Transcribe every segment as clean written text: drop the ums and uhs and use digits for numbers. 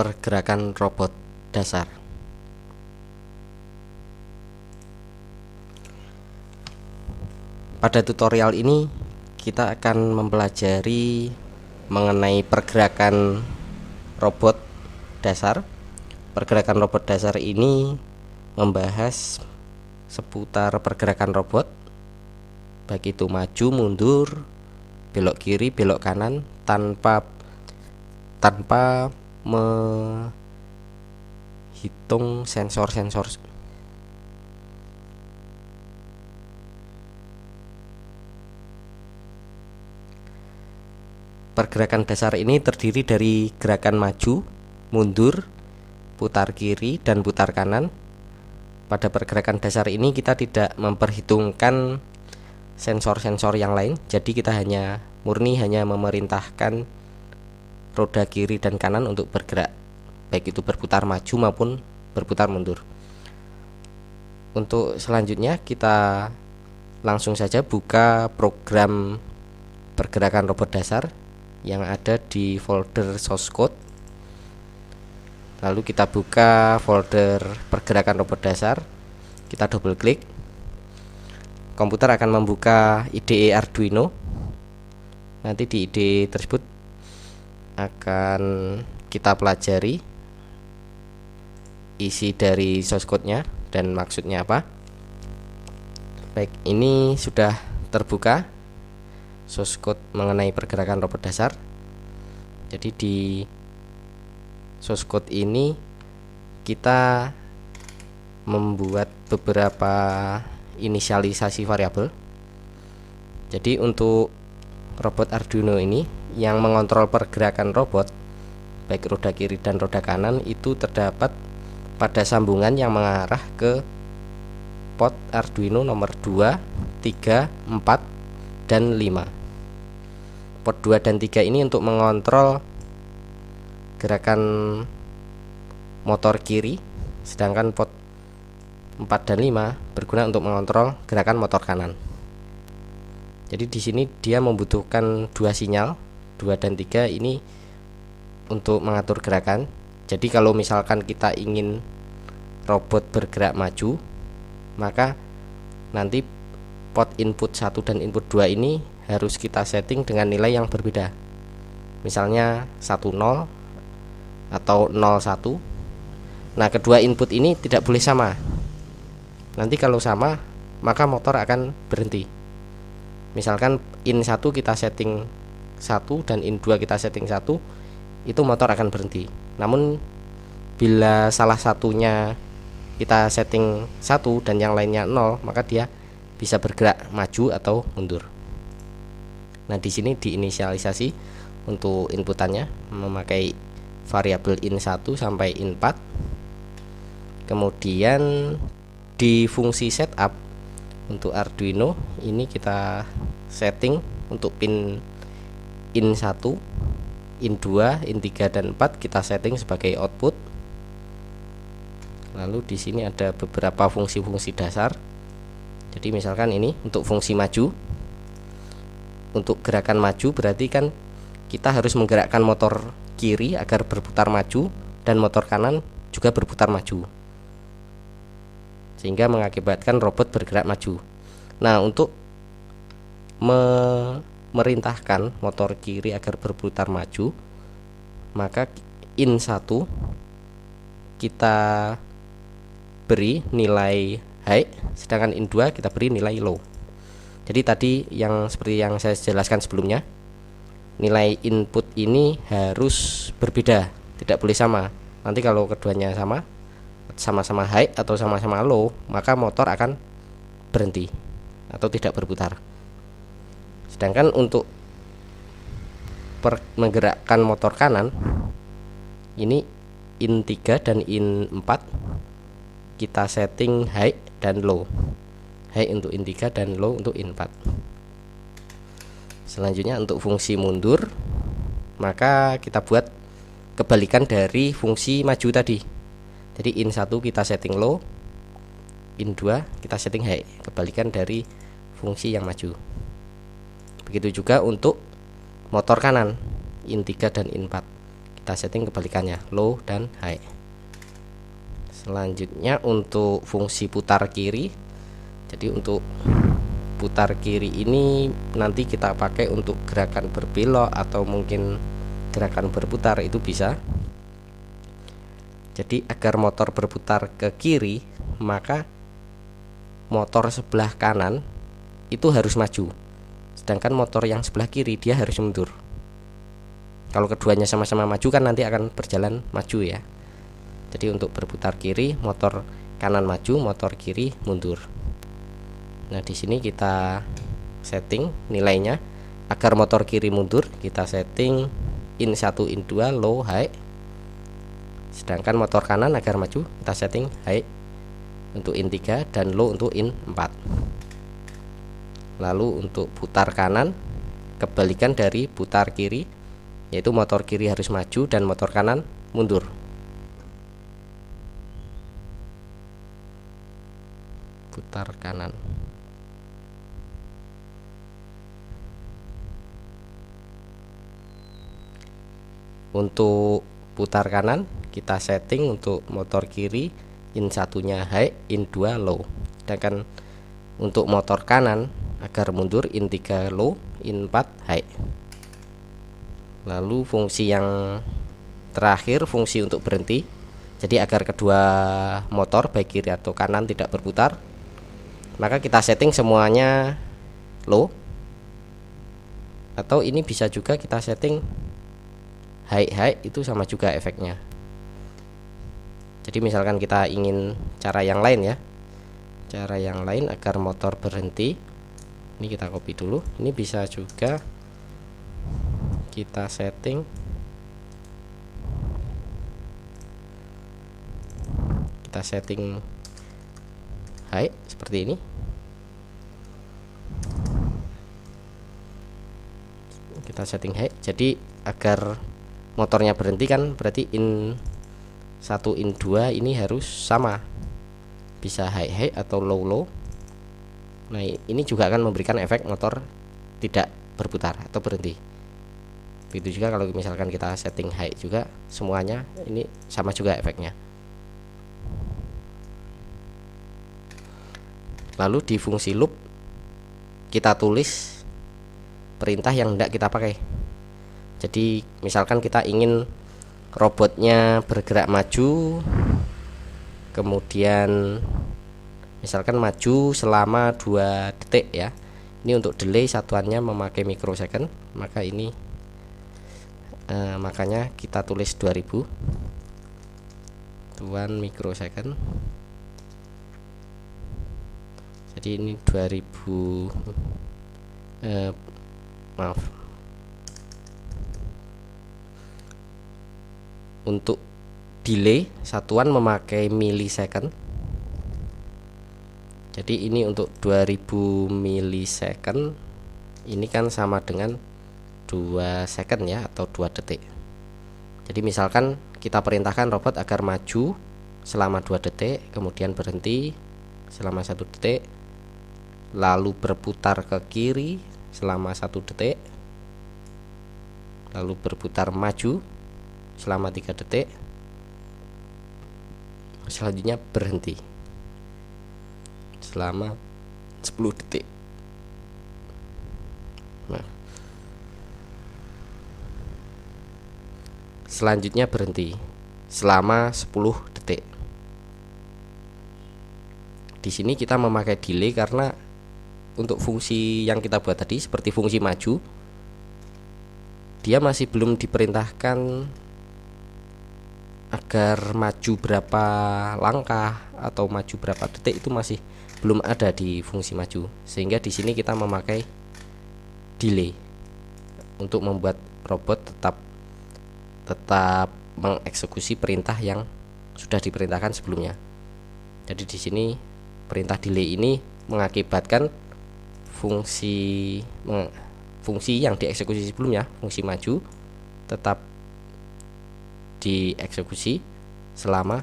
pergerakan robot dasar. Pada tutorial ini kita akan mempelajari mengenai pergerakan robot dasar. Pergerakan robot dasar ini membahas seputar pergerakan robot, baik itu maju, mundur, belok kiri, belok kanan, tanpa menghitung sensor-sensor. Pergerakan dasar ini terdiri dari gerakan maju, mundur, putar kiri, dan putar kanan. Pada pergerakan dasar ini kita tidak memperhitungkan sensor-sensor yang lain, jadi kita hanya memerintahkan roda kiri dan kanan untuk bergerak, baik itu berputar maju maupun berputar mundur. Untuk selanjutnya kita langsung saja buka program pergerakan robot dasar yang ada di folder source code. Lalu kita buka folder pergerakan robot dasar, kita double klik. Komputer akan membuka IDE Arduino. Nanti di IDE tersebut akan kita pelajari isi dari source code-nya dan maksudnya apa. Baik, ini sudah terbuka source code mengenai pergerakan robot dasar. Jadi di source code ini kita membuat beberapa inisialisasi variabel. Jadi untuk robot Arduino ini yang mengontrol pergerakan robot, baik roda kiri dan roda kanan, itu terdapat pada sambungan yang mengarah ke port Arduino nomor 2, 3, 4, dan 5. Port 2 dan 3 ini untuk mengontrol gerakan motor kiri, sedangkan port 4 dan 5 berguna untuk mengontrol gerakan motor kanan. Jadi di sini dia membutuhkan dua sinyal, 2 dan 3 ini untuk mengatur gerakan. Jadi kalau misalkan kita ingin robot bergerak maju, maka nanti port input 1 dan input 2 ini harus kita setting dengan nilai yang berbeda. Misalnya 10 atau 01. Nah, kedua input ini tidak boleh sama. Nanti kalau sama, maka motor akan berhenti. Misalkan in 1 kita setting 1 dan in 2 kita setting 1, itu motor akan berhenti. Namun bila salah satunya kita setting 1 dan yang lainnya 0, maka dia bisa bergerak maju atau mundur. Nah, di sini diinisialisasi untuk inputannya memakai variabel in1 sampai in4. Kemudian di fungsi setup untuk Arduino ini kita setting untuk pin in1, in2, in3 dan 4 kita setting sebagai output. Lalu di sini ada beberapa fungsi-fungsi dasar. Jadi misalkan ini untuk fungsi maju. Untuk gerakan maju berarti kan kita harus menggerakkan motor kiri agar berputar maju dan motor kanan juga berputar maju, sehingga mengakibatkan robot bergerak maju. Nah, untuk memerintahkan motor kiri agar berputar maju, maka in 1 kita beri nilai high, sedangkan in 2 kita beri nilai low. Jadi tadi yang seperti yang saya jelaskan sebelumnya, nilai input ini harus berbeda, tidak boleh sama. Nanti kalau keduanya sama-sama high atau sama-sama low, maka motor akan berhenti atau tidak berputar. Sedangkan untuk menggerakkan motor kanan, ini in 3 dan in 4 kita setting high dan low. High untuk in 3 dan low untuk in 4. Selanjutnya untuk fungsi mundur, maka kita buat kebalikan dari fungsi maju tadi. Jadi in 1 kita setting low, in 2 kita setting high, kebalikan dari fungsi yang maju. Begitu juga untuk motor kanan, in 3 dan in 4 kita setting kebalikannya, low dan high. Selanjutnya untuk fungsi putar kiri, jadi untuk putar kiri ini nanti kita pakai untuk gerakan berbelok atau mungkin gerakan berputar, itu bisa. Jadi agar motor berputar ke kiri, maka motor sebelah kanan itu harus maju, sedangkan motor yang sebelah kiri dia harus mundur. Kalau keduanya sama-sama maju kan nanti akan berjalan maju ya. Jadi untuk berputar kiri, motor kanan maju, motor kiri mundur. Nah, di sini kita setting nilainya agar motor kiri mundur, kita setting in 1, in 2, low, high. Sedangkan motor kanan agar maju, kita setting high untuk in 3 dan low untuk in 4. Lalu untuk putar kanan, kebalikan dari putar kiri, yaitu motor kiri harus maju dan motor kanan mundur. Putar kanan. Untuk putar kanan kita setting untuk motor kiri in 1-nya high, in 2 low. Sedangkan untuk motor kanan agar mundur in 3 low, in 4 high. Lalu fungsi yang terakhir, fungsi untuk berhenti. Jadi agar kedua motor baik kiri atau kanan tidak berputar, maka kita setting semuanya low, atau ini bisa juga kita setting high, itu sama juga efeknya. Jadi misalkan kita ingin cara yang lain ya, cara yang lain agar motor berhenti, ini kita copy dulu. Ini bisa juga kita setting high seperti ini. Kita setting high, jadi agar motornya berhenti kan berarti in 1, in 2 ini harus sama, bisa high atau low. Nah, ini juga akan memberikan efek motor tidak berputar atau berhenti. Begitu juga kalau misalkan kita setting high juga, semuanya ini sama juga efeknya. Lalu di fungsi loop kita tulis perintah yang tidak kita pakai. Jadi misalkan kita ingin robotnya bergerak maju, kemudian misalkan maju selama 2 detik ya. Ini untuk delay satuannya memakai microsecond, maka ini makanya kita tulis 2000 1 microsecond. Jadi ini 2000 maaf, untuk delay satuan memakai millisecond. Jadi ini untuk 2000 millisecond, ini kan sama dengan 2 second ya, atau 2 detik. Jadi misalkan kita perintahkan robot agar maju selama 2 detik, kemudian berhenti selama 1 detik, lalu berputar ke kiri selama 1 detik, lalu berputar maju selama 3 detik, selanjutnya berhenti selama 10 detik. Nah, selanjutnya berhenti selama 10 detik. Di sini kita memakai delay karena untuk fungsi yang kita buat tadi seperti fungsi maju, dia masih belum diperintahkan agar maju berapa langkah atau maju berapa detik, itu masih belum ada di fungsi maju. Sehingga di sini kita memakai delay untuk membuat robot tetap mengeksekusi perintah yang sudah diperintahkan sebelumnya. Jadi di sini perintah delay ini mengakibatkan fungsi yang dieksekusi sebelumnya, fungsi maju, tetap dieksekusi selama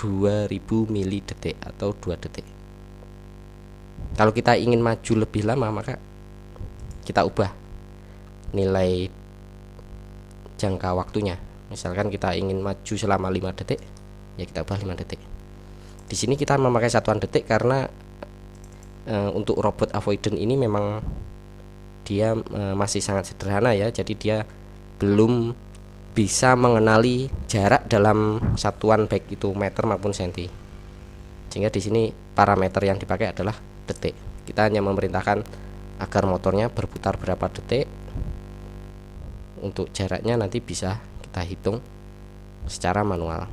2000 mili detik atau 2 detik. Kalau kita ingin maju lebih lama, maka kita ubah nilai jangka waktunya. Misalkan kita ingin maju selama 5 detik, ya kita ubah 5 detik. Di sini kita memakai satuan detik karena untuk robot avoidant ini memang dia masih sangat sederhana ya, jadi dia belum bisa mengenali jarak dalam satuan baik itu meter maupun senti. Sehingga di sini parameter yang dipakai adalah detik. Kita hanya memerintahkan agar motornya berputar berapa detik. Untuk jaraknya nanti bisa kita hitung secara manual.